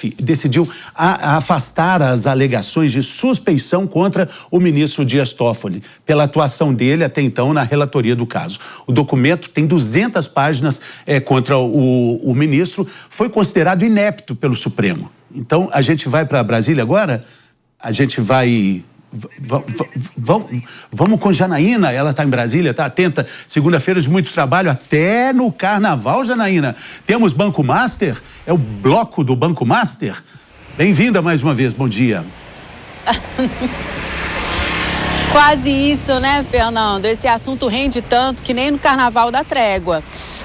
STF decidiu afastar as alegações de suspeição contra o ministro Dias Toffoli, pela atuação dele até então na relatoria do caso. O documento tem 200 páginas contra o ministro, foi considerado inepto pelo Supremo. Então, a gente vai para Brasília agora? A gente vai... Vamos com Janaína, ela está em Brasília, está atenta. Segunda-feira de muito trabalho, até no carnaval, Janaína. Temos Banco Master, é o bloco do Banco Master. Bem-vinda mais uma vez, bom dia. Quase isso, né, Fernando? Esse assunto rende tanto que nem no carnaval da trégua.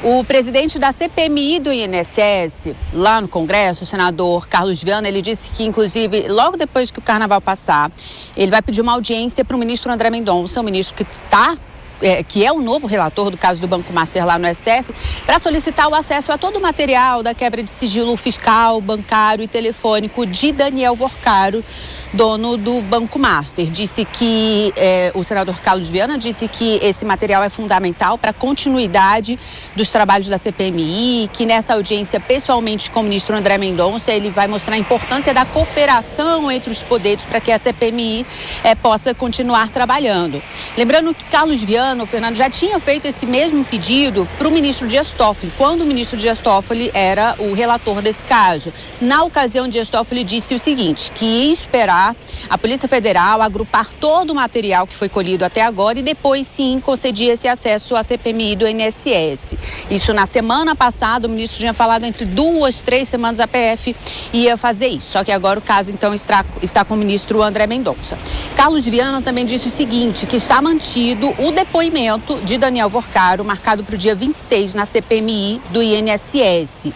O presidente da CPMI do INSS, lá no Congresso, o senador Carlos Viana, ele disse que, inclusive, logo depois que o carnaval passar, ele vai pedir uma audiência para o ministro André Mendonça, o ministro que é o novo relator do caso do Banco Master lá no STF, para solicitar o acesso a todo o material da quebra de sigilo fiscal, bancário e telefônico de Daniel Worcaro, dono do Banco Master. Disse que o senador Carlos Viana disse que esse material é fundamental para a continuidade dos trabalhos da CPMI, que nessa audiência pessoalmente com o ministro André Mendonça ele vai mostrar a importância da cooperação entre os poderes para que a CPMI possa continuar trabalhando. Lembrando que Carlos Viana, o Fernando, já tinha feito esse mesmo pedido para o ministro Dias Toffoli, quando o ministro Dias Toffoli era o relator desse caso. Na ocasião, Dias Toffoli disse o seguinte, que ia esperar a Polícia Federal agrupar todo o material que foi colhido até agora e depois sim concedia esse acesso à CPMI do INSS. Isso na semana passada, o ministro tinha falado entre 2, 3 semanas a PF ia fazer isso. Só que agora o caso então está com o ministro André Mendonça. Carlos Viana também disse o seguinte, que está mantido o depoimento de Daniel Worcaro, marcado para o dia 26 na CPMI do INSS.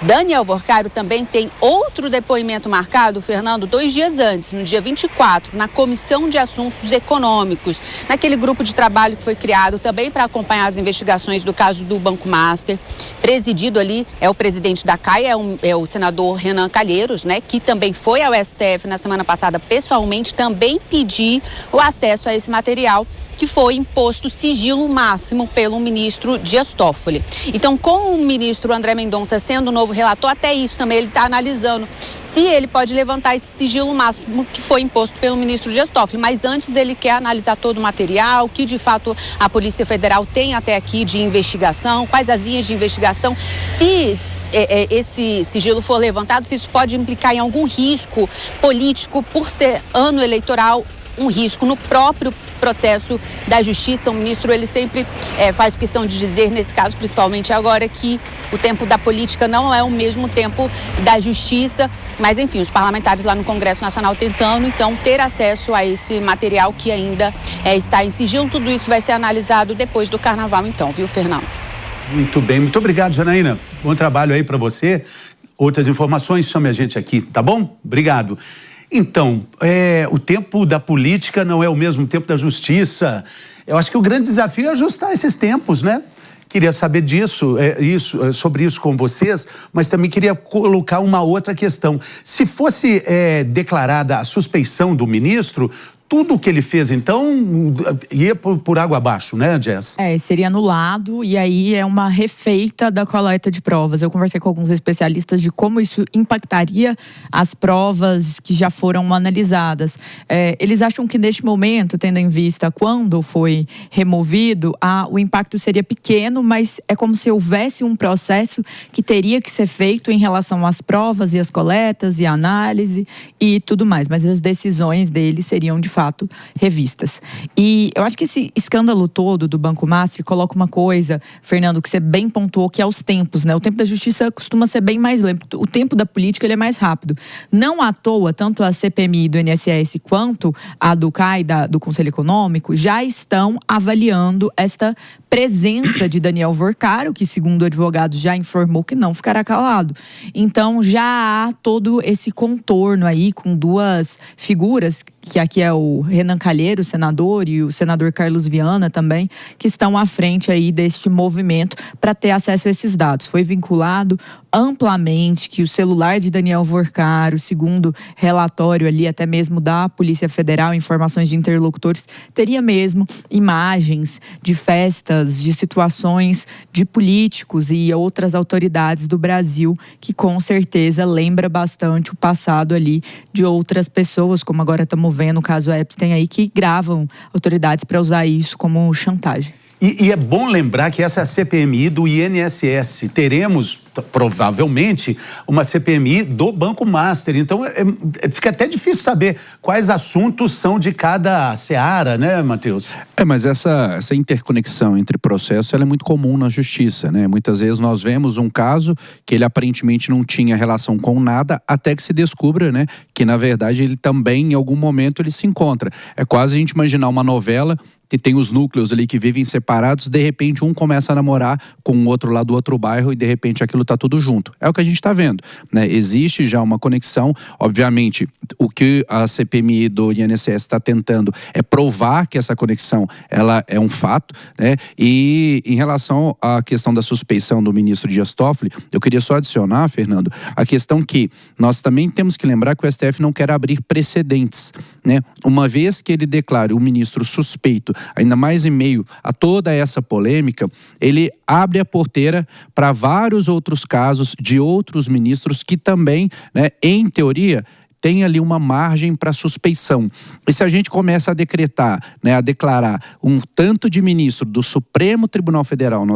Daniel Worcaro também tem outro depoimento marcado, Fernando, 2 dias antes, no dia 24, na Comissão de Assuntos Econômicos, naquele grupo de trabalho que foi criado também para acompanhar as investigações do caso do Banco Master. Presidido ali é o presidente da CAI, é o senador Renan Calheiros, né, que também foi ao STF na semana passada pessoalmente também pedir o acesso a esse material, que foi imposto sigilo máximo pelo ministro Dias Toffoli. Então, com o ministro André Mendonça sendo o novo relator, até isso também ele está analisando se ele pode levantar esse sigilo máximo que foi imposto pelo ministro Dias Toffoli. Mas antes ele quer analisar todo o material, que de fato a Polícia Federal tem até aqui de investigação, quais as linhas de investigação, se esse sigilo for levantado, se isso pode implicar em algum risco político por ser ano eleitoral, um risco no próprio processo da justiça. O ministro, ele sempre faz questão de dizer, nesse caso, principalmente agora, que o tempo da política não é o mesmo tempo da justiça, mas enfim, os parlamentares lá no Congresso Nacional tentando, então, ter acesso a esse material que ainda está em sigilo. Tudo isso vai ser analisado depois do carnaval, então, viu, Fernando? Muito bem, muito obrigado, Janaína. Bom trabalho aí para você. Outras informações, chame a gente aqui, tá bom? Obrigado. Então, o tempo da política não é o mesmo tempo da justiça. Eu acho que o grande desafio é ajustar esses tempos, né? Queria saber sobre isso com vocês, mas também queria colocar uma outra questão. Se fosse declarada a suspeição do ministro, tudo o que ele fez, então, ia por água abaixo, né, Jess? Seria anulado e aí é uma refeita da coleta de provas. Eu conversei com alguns especialistas de como isso impactaria as provas que já foram analisadas. Eles acham que neste momento, tendo em vista quando foi removido, o impacto seria pequeno, mas é como se houvesse um processo que teria que ser feito em relação às provas e às coletas e a análise e tudo mais. Mas as decisões dele seriam de fato revistas. E eu acho que esse escândalo todo do Banco Master coloca uma coisa, Fernando, que você bem pontuou, que é os tempos, né? O tempo da justiça costuma ser bem mais lento. O tempo da política, ele é mais rápido. Não à toa, tanto a CPMI do INSS quanto a do CAI, do Conselho Econômico, já estão avaliando esta presença de Daniel Worcaro, que segundo o advogado já informou que não ficará calado. Então já há todo esse contorno aí com duas figuras, que aqui é o Renan Calheiros, senador, e o senador Carlos Viana também, que estão à frente aí deste movimento para ter acesso a esses dados. Foi vinculado amplamente que o celular de Daniel Worcaro, segundo relatório ali até mesmo da Polícia Federal, informações de interlocutores, teria mesmo imagens de festas críticas de situações de políticos e outras autoridades do Brasil, que com certeza lembra bastante o passado ali de outras pessoas, como agora estamos vendo o caso Epstein aí, que gravam autoridades para usar isso como chantagem. E é bom lembrar que essa é a CPMI do INSS. Teremos, provavelmente, uma CPMI do Banco Master. Então, fica até difícil saber quais assuntos são de cada seara, né, Matheus? Mas essa interconexão entre processos, ela é muito comum na justiça, né? Muitas vezes nós vemos um caso que ele aparentemente não tinha relação com nada, até que se descubra, né, que na verdade ele também, em algum momento, ele se encontra. É quase a gente imaginar uma novela que tem os núcleos ali que vivem separados, de repente um começa a namorar com o outro lá do outro bairro e de repente aquilo tá tudo junto. É o que a gente está vendo, né? Existe já uma conexão, obviamente, o que a CPMI do INSS está tentando é provar que essa conexão, ela é um fato, né? E em relação à questão da suspeição do ministro Dias Toffoli, eu queria só adicionar, Fernando, a questão que nós também temos que lembrar que o STF não quer abrir precedentes, né? Uma vez que ele declare o ministro suspeito, ainda mais em meio a toda essa polêmica, ele abre a porteira para vários outros casos de outros ministros que também, né, em teoria, tem ali uma margem para suspeição. E se a gente começa a decretar, né, a declarar um tanto de ministro do Supremo Tribunal Federal, não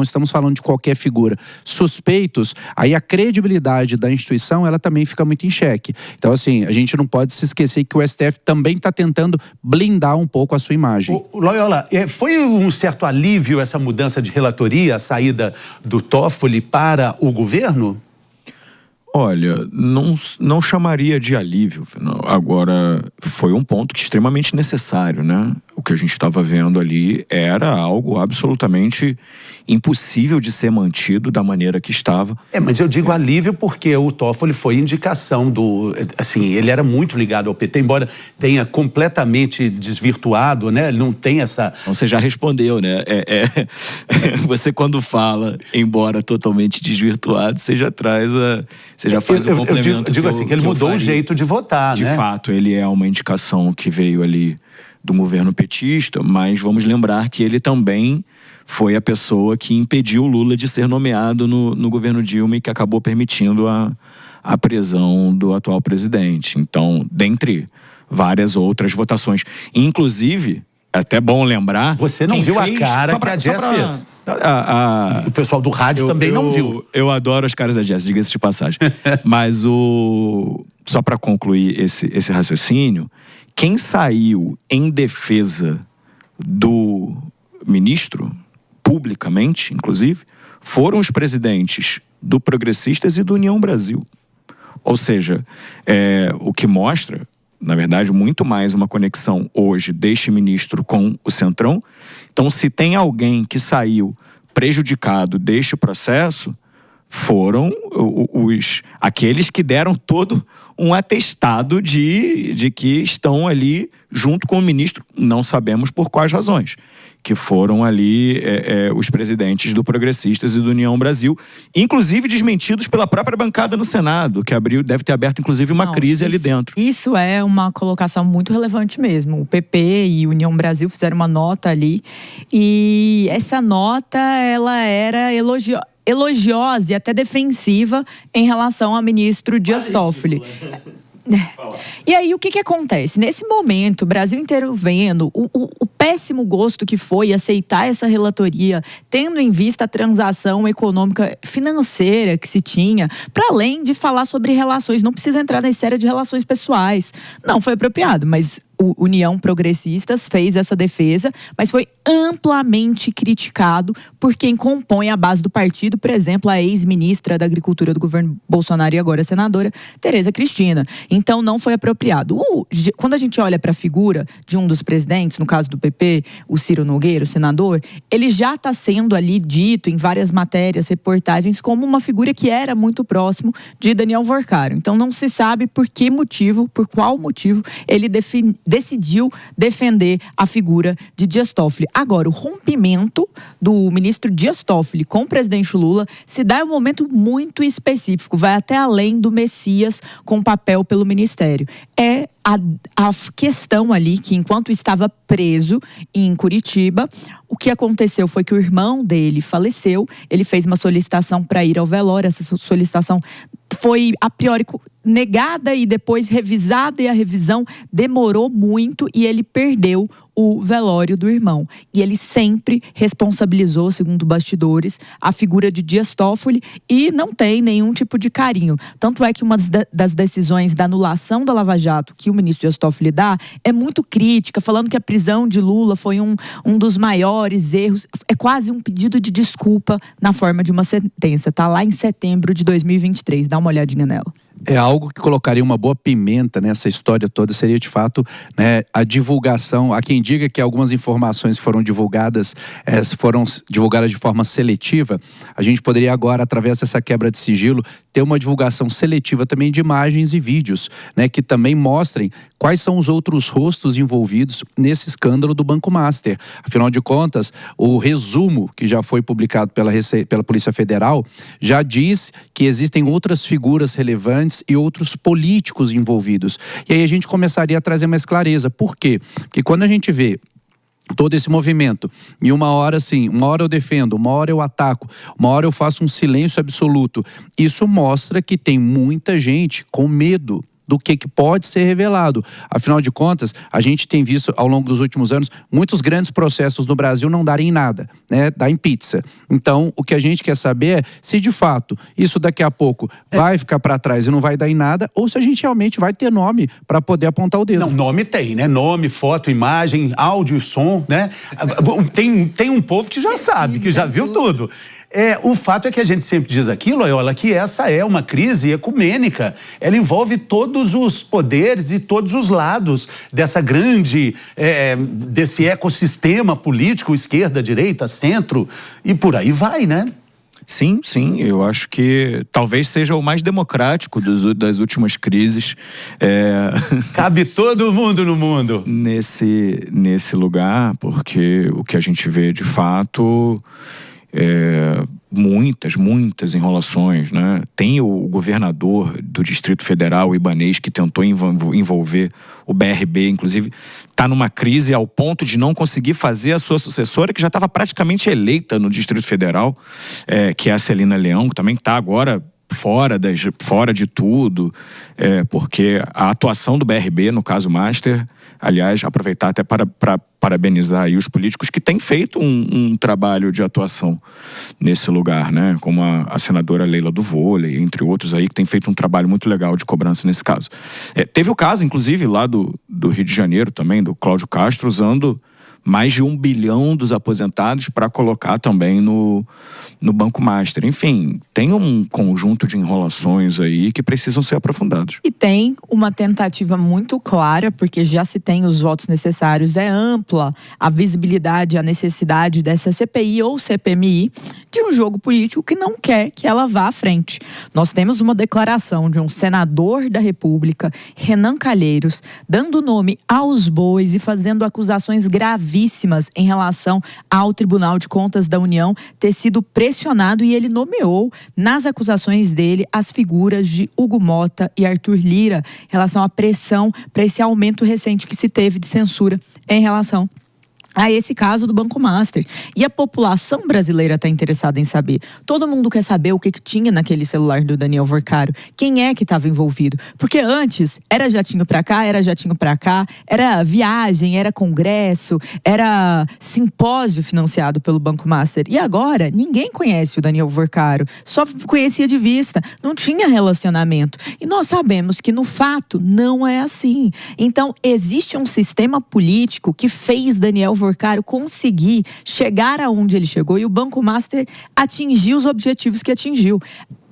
estamos falando de qualquer figura, suspeitos, aí a credibilidade da instituição, ela também fica muito em xeque. Então, assim, a gente não pode se esquecer que o STF também está tentando blindar um pouco a sua imagem. Loyola, foi um certo alívio essa mudança de relatoria, a saída do Toffoli para o governo? Olha, não chamaria de alívio. Agora, foi um ponto que extremamente necessário, né? O que a gente estava vendo ali era algo absolutamente impossível de ser mantido da maneira que estava. Mas eu digo alívio porque o Toffoli foi indicação do... Assim, ele era muito ligado ao PT, embora tenha completamente desvirtuado, né? Ele não tem essa... Então, você já respondeu, né? Você quando fala, embora totalmente desvirtuado, você já traz a... Você já faz o complemento. Eu digo assim, que ele mudou o jeito de votar, né? De fato, ele é uma indicação que veio ali do governo petista, mas vamos lembrar que ele também foi a pessoa que impediu o Lula de ser nomeado no governo Dilma e que acabou permitindo a prisão do atual presidente. Então, dentre várias outras votações. Inclusive, é até bom lembrar... Você não viu a cara que a Jess fez. O pessoal do rádio também não viu. Eu adoro os caras da Jess, diga-se de passagem. Mas só para concluir esse raciocínio, quem saiu em defesa do ministro, publicamente, inclusive, foram os presidentes do Progressistas e do União Brasil. Ou seja, o que mostra, na verdade, muito mais uma conexão hoje deste ministro com o Centrão. Então, se tem alguém que saiu prejudicado deste processo, foram aqueles que deram todo um atestado de que estão ali junto com o ministro, não sabemos por quais razões, que foram ali os presidentes do Progressistas e do União Brasil, inclusive desmentidos pela própria bancada no Senado, que deve ter aberto inclusive uma crise ali dentro. Isso é uma colocação muito relevante mesmo. O PP e União Brasil fizeram uma nota ali e essa nota, ela era elogiosa e até defensiva em relação ao ministro Dias Toffoli. E aí, o que acontece? Nesse momento, o Brasil inteiro vendo o péssimo gosto que foi aceitar essa relatoria, tendo em vista a transação econômica financeira que se tinha, para além de falar sobre relações, não precisa entrar na esfera de relações pessoais. Não foi apropriado, mas o União Progressistas fez essa defesa, mas foi amplamente criticado por quem compõe a base do partido, por exemplo, a ex-ministra da Agricultura do governo Bolsonaro e agora senadora, Tereza Cristina. Então, não foi apropriado. Quando a gente olha para a figura de um dos presidentes, no caso do PP, o Ciro Nogueira, o senador, ele já está sendo ali dito em várias matérias, reportagens, como uma figura que era muito próximo de Daniel Worcaro. Então, não se sabe por qual motivo ele decidiu defender a figura de Dias Toffoli. Agora, o rompimento do ministro Dias Toffoli com o presidente Lula se dá em um momento muito específico, vai até além do Messias com papel pelo ministério. É a questão ali que enquanto estava preso em Curitiba, o que aconteceu foi que o irmão dele faleceu, ele fez uma solicitação para ir ao velório, essa solicitação foi a priori negada e depois revisada, e a revisão demorou muito e ele perdeu o velório do irmão. E ele sempre responsabilizou, segundo bastidores, a figura de Dias Toffoli e não tem nenhum tipo de carinho. Tanto é que uma das decisões da anulação da Lava Jato que o ministro Dias Toffoli dá é muito crítica, falando que a prisão de Lula foi um dos maiores erros. É quase um pedido de desculpa na forma de uma sentença. Tá lá em setembro de 2023. Dá uma olhadinha nela. É algo que colocaria uma boa pimenta nessa história toda, seria de fato, né, a divulgação. Há quem diga que algumas informações foram divulgadas de forma seletiva. A gente poderia agora, através dessa quebra de sigilo, ter uma divulgação seletiva também de imagens e vídeos, né, que também mostrem quais são os outros rostos envolvidos nesse escândalo do Banco Master. Afinal de contas, o resumo que já foi publicado pela Polícia Federal já diz que existem outras figuras relevantes e outros políticos envolvidos. E aí a gente começaria a trazer mais clareza. Por quê? Porque quando a gente vê todo esse movimento, e uma hora eu defendo, uma hora eu ataco, uma hora eu faço um silêncio absoluto, isso mostra que tem muita gente com medo do que pode ser revelado. Afinal de contas, a gente tem visto ao longo dos últimos anos muitos grandes processos no Brasil não darem em nada, né? Dar em pizza. Então, o que a gente quer saber é se de fato isso daqui a pouco vai ficar para trás e não vai dar em nada, ou se a gente realmente vai ter nome para poder apontar o dedo. Não, nome tem, né? Nome, foto, imagem, áudio e som, né? Tem um povo que já sabe, que já viu tudo. O fato é que a gente sempre diz aqui, Loyola, que essa é uma crise ecumênica. Ela envolve todos os poderes e todos os lados dessa desse ecossistema político, esquerda, direita, centro, e por aí vai, né? Sim, eu acho que talvez seja o mais democrático das últimas crises. Cabe todo mundo no mundo. Nesse lugar, porque o que a gente vê de fato muitas enrolações, né? Tem o governador do Distrito Federal, o Ibanez, que tentou envolver o BRB, inclusive está numa crise ao ponto de não conseguir fazer a sua sucessora, que já estava praticamente eleita no Distrito Federal, que é a Celina Leão, que também está agora fora de tudo, porque a atuação do BRB, no caso Master, aliás, aproveitar até para parabenizar aí os políticos que têm feito um trabalho de atuação nesse lugar, né? Como a senadora Leila do Vôlei, entre outros aí, que tem feito um trabalho muito legal de cobrança nesse caso. Teve o caso, inclusive, lá do Rio de Janeiro também, do Cláudio Castro, usando mais de 1 bilhão dos aposentados para colocar também no Banco Master. Enfim, tem um conjunto de enrolações aí que precisam ser aprofundados. E tem uma tentativa muito clara, porque já se tem os votos necessários, é ampla a visibilidade, a necessidade dessa CPI ou CPMI de um jogo político que não quer que ela vá à frente. Nós temos uma declaração de um senador da República, Renan Calheiros, dando nome aos bois e fazendo acusações gravíssimas em relação ao Tribunal de Contas da União ter sido pressionado, e ele nomeou nas acusações dele as figuras de Hugo Mota e Arthur Lira em relação à pressão para esse aumento recente que se teve de censura em relação a esse caso do Banco Master. E a população brasileira está interessada em saber. Todo mundo quer saber o que tinha naquele celular do Daniel Vorcaro. Quem é que estava envolvido? Porque antes era jatinho para cá, era viagem, era congresso, era simpósio financiado pelo Banco Master. E agora ninguém conhece o Daniel Vorcaro. Só conhecia de vista, não tinha relacionamento. E nós sabemos que no fato não é assim. Então existe um sistema político que fez Daniel Vorcaro conseguir chegar aonde ele chegou, e o Banco Master atingiu os objetivos que atingiu.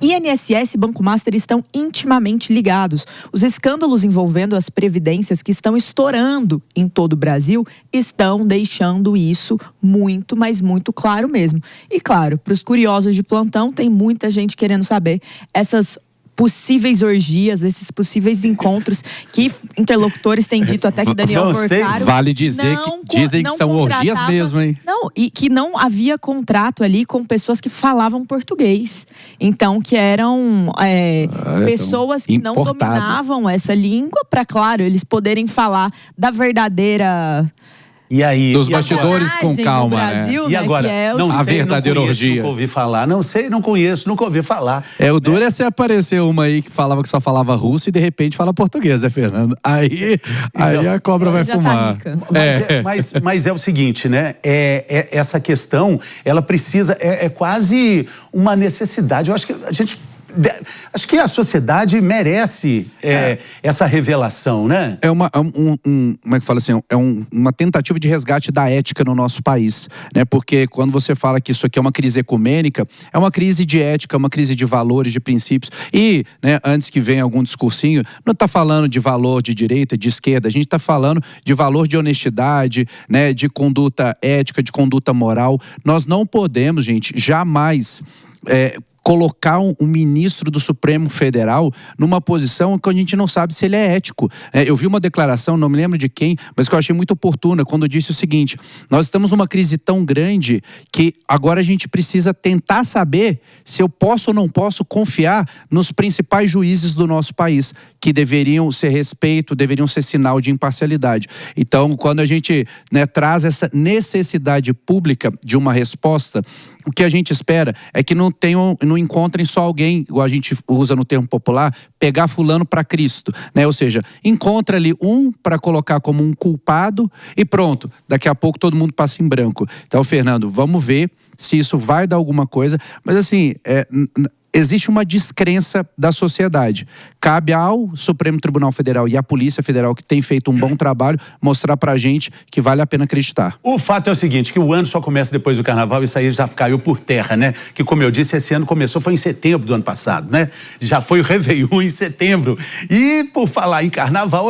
INSS e Banco Master estão intimamente ligados. Os escândalos envolvendo as previdências que estão estourando em todo o Brasil estão deixando isso muito, mas muito claro mesmo. E claro, para os curiosos de plantão, tem muita gente querendo saber essas possíveis orgias, esses possíveis encontros que interlocutores têm dito até que Daniel Porcaro vale dizer que dizem que são orgias mesmo, hein? Não, e que não havia contrato ali com pessoas que falavam português. Então, que eram pessoas que não dominavam essa língua para, claro, eles poderem falar da verdadeira... E aí, dos bastidores com calma, Brasil, né? E agora, não sei, a verdadeira orgia. Nunca ouvi falar. Não sei, não conheço, nunca ouvi falar. O duro é se aparecer uma aí que falava que só falava russo e de repente fala português, Fernando? Aí a cobra vai fumar. Tá Mas é o seguinte, né? Essa questão, ela precisa, é quase uma necessidade. Eu acho que acho que a sociedade merece essa revelação, né? Como é que fala assim? Uma tentativa de resgate da ética no nosso país, né? Porque quando você fala que isso aqui é uma crise ecumênica, é uma crise de ética, uma crise de valores, de princípios. E, né, antes que venha algum discursinho, não está falando de valor de direita, de esquerda, a gente está falando de valor de honestidade, né? De conduta ética, de conduta moral. Nós não podemos, gente, jamais colocar um ministro do Supremo Federal numa posição que a gente não sabe se ele é ético. Eu vi uma declaração, não me lembro de quem, mas que eu achei muito oportuna, quando disse o seguinte: nós estamos numa crise tão grande que agora a gente precisa tentar saber se eu posso ou não posso confiar nos principais juízes do nosso país, que deveriam ser respeito, deveriam ser sinal de imparcialidade. Então, quando a gente, né, traz essa necessidade pública de uma resposta, o que a gente espera é que não encontrem só alguém, igual a gente usa no termo popular, pegar fulano para Cristo, né? Ou seja, encontra ali um para colocar como um culpado e pronto, daqui a pouco todo mundo passa em branco. Então, Fernando, vamos ver se isso vai dar alguma coisa, mas assim, existe uma descrença da sociedade. Cabe ao Supremo Tribunal Federal e à Polícia Federal, que tem feito um bom trabalho, mostrar pra gente que vale a pena acreditar. O fato é o seguinte, que o ano só começa depois do Carnaval, isso aí já caiu por terra, né? Que, como eu disse, esse ano começou, foi em setembro do ano passado, né? Já foi o Réveillon em setembro. E, por falar em Carnaval,